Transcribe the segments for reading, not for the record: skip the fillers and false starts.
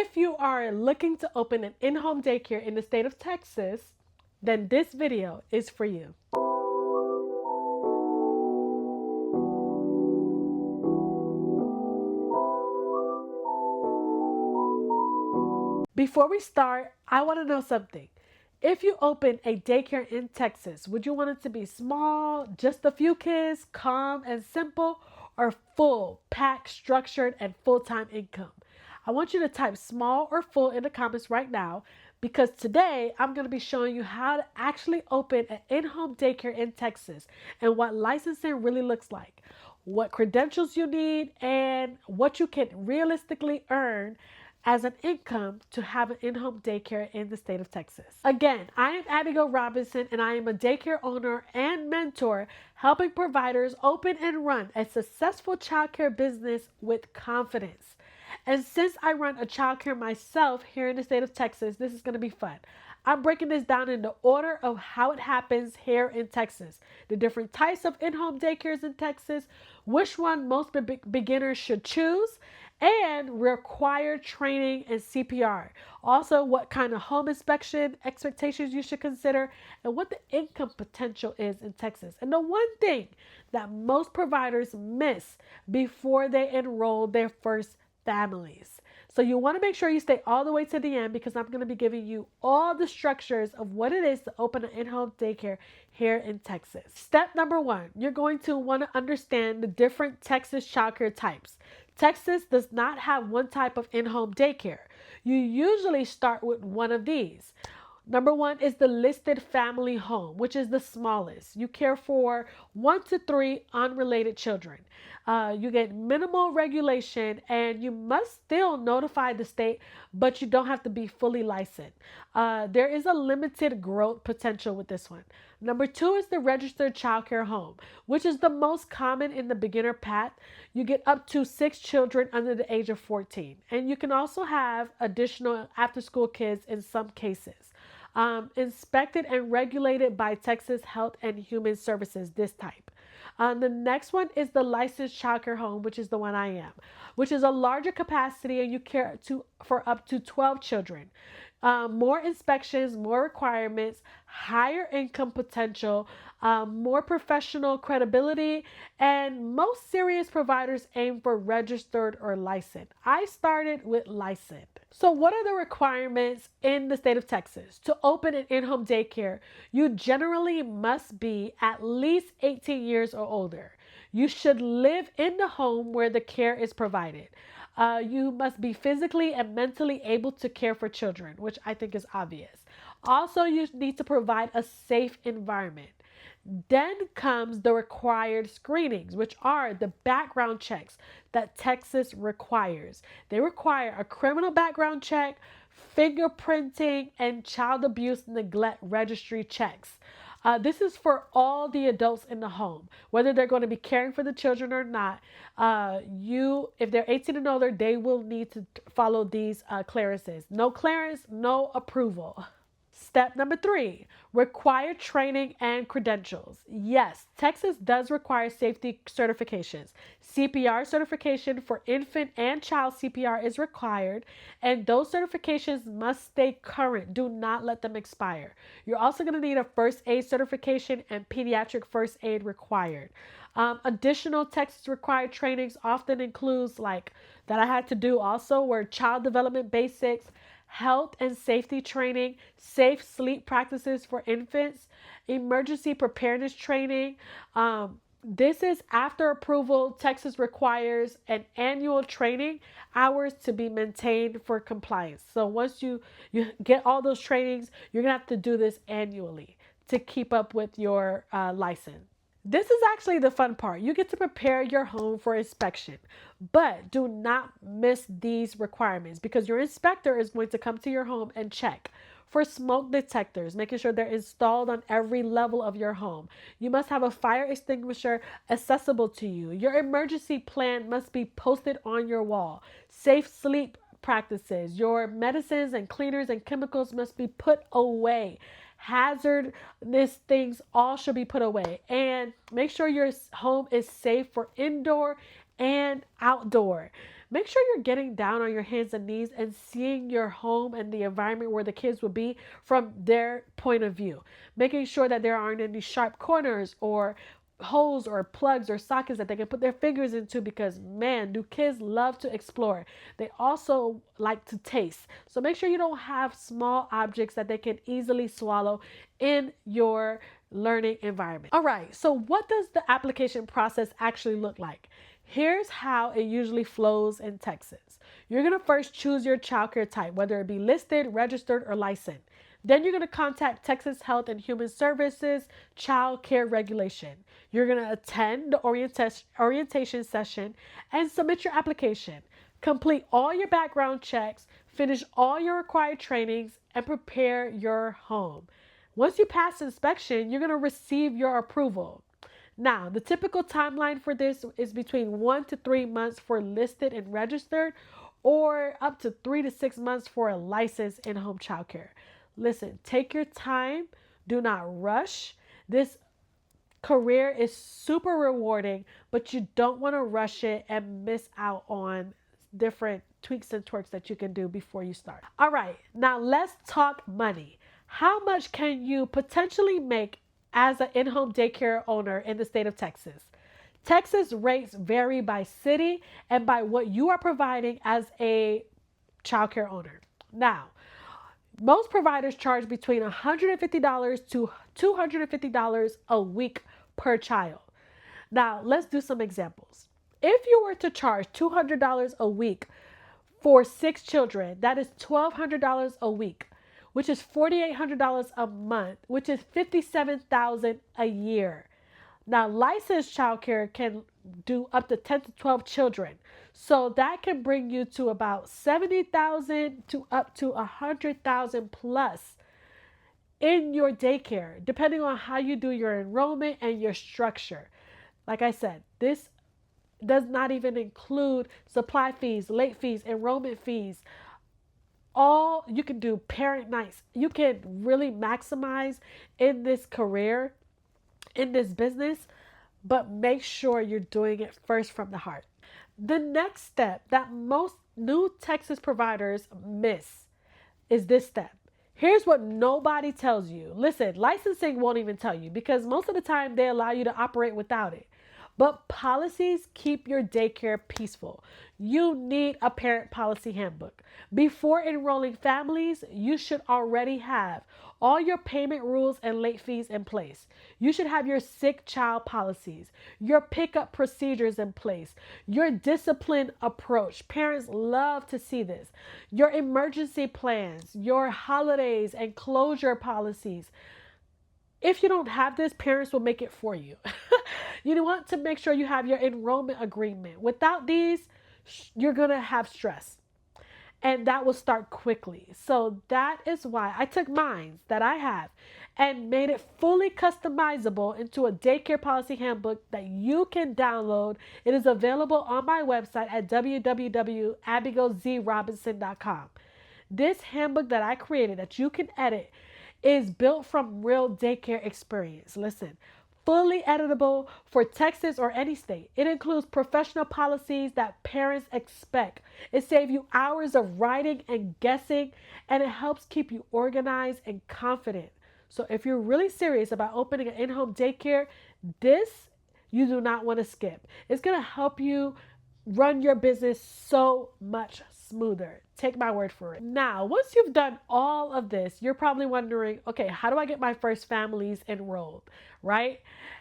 If you are looking to open an in-home daycare in the state of Texas, then this video is for you. Before we start, I want to know something. If you open a daycare in Texas, would you want it to be small, just a few kids, calm and simple, or full, packed, structured, and full-time income? I want you to type small or full in the comments right now, because today I'm going to be showing you how to actually open an in-home daycare in Texas and what licensing really looks like, what credentials you need, and what you can realistically earn as an income to have an in-home daycare in the state of Texas. Again, I am Abigail Robinson, and I am a daycare owner and mentor helping providers open and run a successful childcare business with confidence. And since I run a childcare myself here in the state of Texas, this is going to be fun. I'm breaking this down in the order of how it happens here in Texas, the different types of in-home daycares in Texas, which one most beginners should choose, and required training and CPR. Also, what kind of home inspection expectations you should consider, and what the income potential is in Texas. And the one thing that most providers miss before they enroll their first families. So you want to make sure you stay all the way to the end, because I'm going to be giving you all the structures of what it is to open an in-home daycare here in Texas. Step number one, you're going to want to understand the different Texas childcare types. Texas does not have one type of in-home daycare. You usually start with one of these. Number one is the listed family home, which is the smallest. You care for 1 to 3 unrelated children. You get minimal regulation, and you must still notify the state, but you don't have to be fully licensed. There is a limited growth potential with this one. Number two is the registered childcare home, which is the most common in the beginner path. You get up to 6 children under the age of 14. And you can also have additional after-school kids in some cases. Inspected and regulated by Texas Health and Human Services, this type. The next one is the licensed childcare home, which is the one I am, which is a larger capacity, and you care for up to 12 children. More inspections, more requirements, higher income potential, more professional credibility, and most serious providers aim for registered or licensed. I started with licensed. So what are the requirements in the state of Texas? To open an in-home daycare, you generally must be at least 18 years or older. You should live in the home where the care is provided. You must be physically and mentally able to care for children, which I think is obvious. Also, you need to provide a safe environment. Then comes the required screenings, which are the background checks that Texas requires. They require a criminal background check, fingerprinting, and child abuse neglect registry checks. This is for all the adults in the home, whether they're going to be caring for the children or not. If they're 18 and older, they will need to follow these clearances. No clearance, no approval. Step number 3, required training and credentials. Yes, Texas does require safety certifications. CPR certification for infant and child CPR is required, and those certifications must stay current. Do not let them expire. You're also going to need a first aid certification and pediatric first aid required. Additional Texas required trainings often includes, like that I had to do also, were child development basics, health and safety training, safe sleep practices for infants, emergency preparedness training. This is after approval. Texas requires an annual training hours to be maintained for compliance. So once you get all those trainings, you're gonna have to do this annually to keep up with your license. This is actually the fun part. You get to prepare your home for inspection, but do not miss these requirements, because your inspector is going to come to your home and check for smoke detectors, making sure they're installed on every level of your home. You must have a fire extinguisher accessible to you. Your emergency plan must be posted on your wall. Safe sleep practices. Your medicines and cleaners and chemicals must be put away. Hazardous things all should be put away, and make sure your home is safe for indoor and outdoor. Make sure you're getting down on your hands and knees and seeing your home and the environment where the kids will be from their point of view. Making sure that there aren't any sharp corners or holes or plugs or sockets that they can put their fingers into, because man, do kids love to explore. They also like to taste. So make sure you don't have small objects that they can easily swallow in your learning environment. All right, so what does the application process actually look like? Here's how it usually flows in Texas. You're going to first choose your childcare type, whether it be listed, registered, or licensed. Then you're going to contact Texas Health and Human Services Child Care Regulation. You're going to attend the orientation session and submit your application. Complete all your background checks, finish all your required trainings, and prepare your home. Once you pass inspection, you're going to receive your approval. Now, the typical timeline for this is between 1 to 3 months for listed and registered, or up to 3 to 6 months for a licensed in-home childcare. Listen, take your time. Do not rush. This career is super rewarding, but you don't want to rush it and miss out on different tweaks and twerks that you can do before you start. All right, now let's talk money. How much can you potentially make as an in-home daycare owner in the state of Texas? Texas rates vary by city and by what you are providing as a childcare owner. Now, most providers charge between $150 to $250 a week per child. Now, let's do some examples. If you were to charge $200 a week for 6 children, that is $1,200 a week, which is $4,800 a month, which is $57,000 a year. Now, licensed childcare can do up to 10 to 12 children. So that can bring you to about 70,000 to up to 100,000 plus in your daycare, depending on how you do your enrollment and your structure. Like I said, this does not even include supply fees, late fees, enrollment fees. All you can do parent nights. You can really maximize in this career, in this business, but make sure you're doing it first from the heart. The next step that most new Texas providers miss is this step. Here's what nobody tells you. Listen, licensing won't even tell you, because most of the time they allow you to operate without it. But policies keep your daycare peaceful. You need a parent policy handbook. Before enrolling families, you should already have all your payment rules and late fees in place. You should have your sick child policies, your pickup procedures in place, your discipline approach. Parents love to see this. Your emergency plans, your holidays and closure policies. If you don't have this, parents will make it for you. You want to make sure you have your enrollment agreement. Without these, you're going to have stress. And that will start quickly. So that is why I took mine that I have and made it fully customizable into a daycare policy handbook that you can download. It is available on my website at www.abigailzrobinson.com. This handbook that I created that you can edit is built from real daycare experience. Listen, fully editable for Texas or any state. It includes professional policies that parents expect. It saves you hours of writing and guessing, and it helps keep you organized and confident. So if you're really serious about opening an in-home daycare, this you do not want to skip. It's going to help you run your business so much smoother. Take my word for it. Now, once you've done all of this, you're probably wondering, okay, how do I get my first families enrolled, right?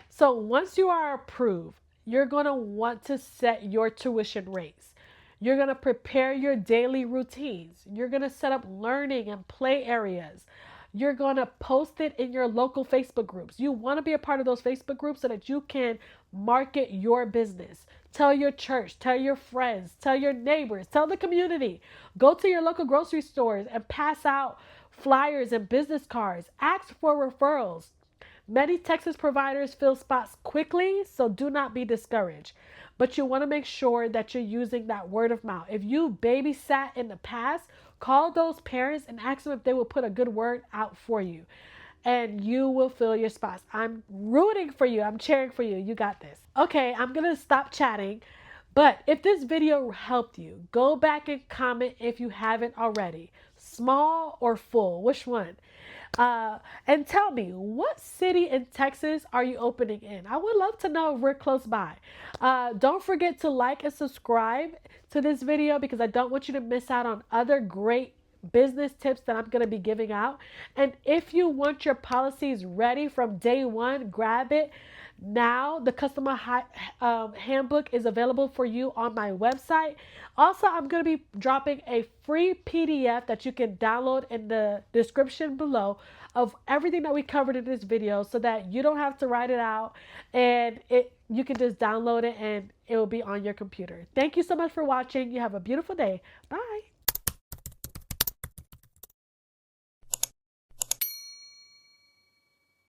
So once you are approved, you're going to want to set your tuition rates. You're going to prepare your daily routines. You're going to set up learning and play areas. You're going to post it in your local Facebook groups. You want to be a part of those Facebook groups so that you can market your business. Tell your church, tell your friends, tell your neighbors, tell the community. Go to your local grocery stores and pass out flyers and business cards. Ask for referrals. Many Texas providers fill spots quickly, so do not be discouraged. But you want to make sure that you're using that word of mouth. If you babysat in the past, call those parents and ask them if they will put a good word out for you. And you will fill your spots. I'm rooting for you. I'm cheering for you. You got this. Okay, I'm going to stop chatting. But if this video helped you, go back and comment if you haven't already. Small or full, which one? And tell me, what city in Texas are you opening in? I would love to know if we're close by. Don't forget to like and subscribe to this video because I don't want you to miss out on other great business tips that I'm going to be giving out. And if you want your policies ready from day one, grab it. Now, the handbook is available for you on my website. Also, I'm going to be dropping a free PDF that you can download in the description below of everything that we covered in this video so that you don't have to write it out and you can just download it and it will be on your computer. Thank you so much for watching. You have a beautiful day. Bye.